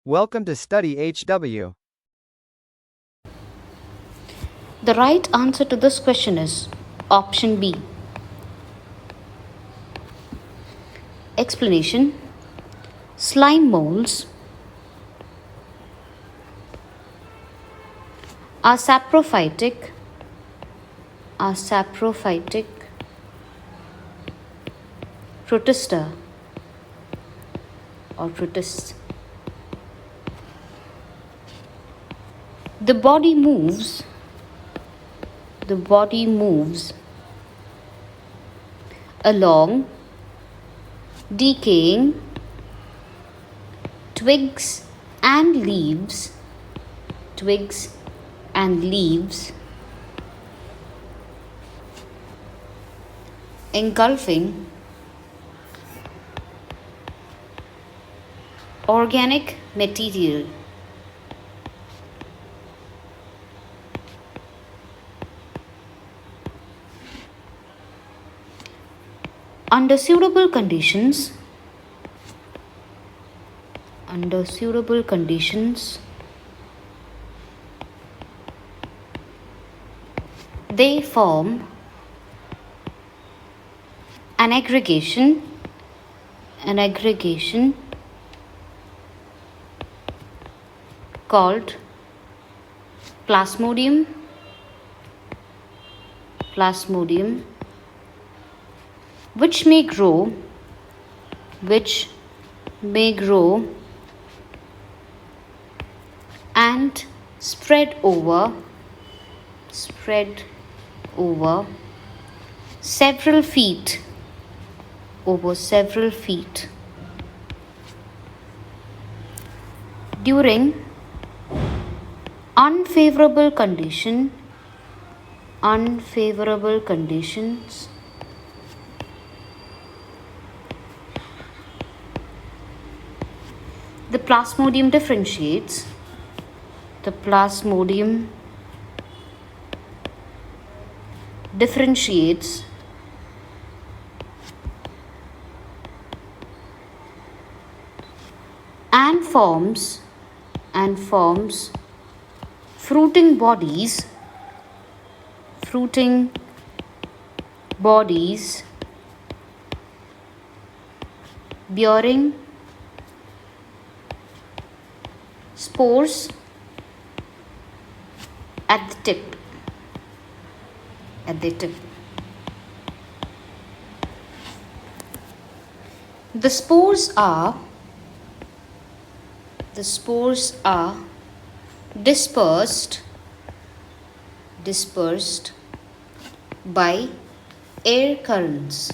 Welcome to Study HW. The right answer to this question is option B. Explanation: slime molds are saprophytic protista or protists. The body moves along decaying twigs and leaves, engulfing organic material. Under suitable conditions, they form an aggregation called plasmodium, which may grow and spread over several feet. During unfavorable conditions, the plasmodium differentiates. And forms fruiting bodies bearing spores at the tip. The spores are dispersed by air currents.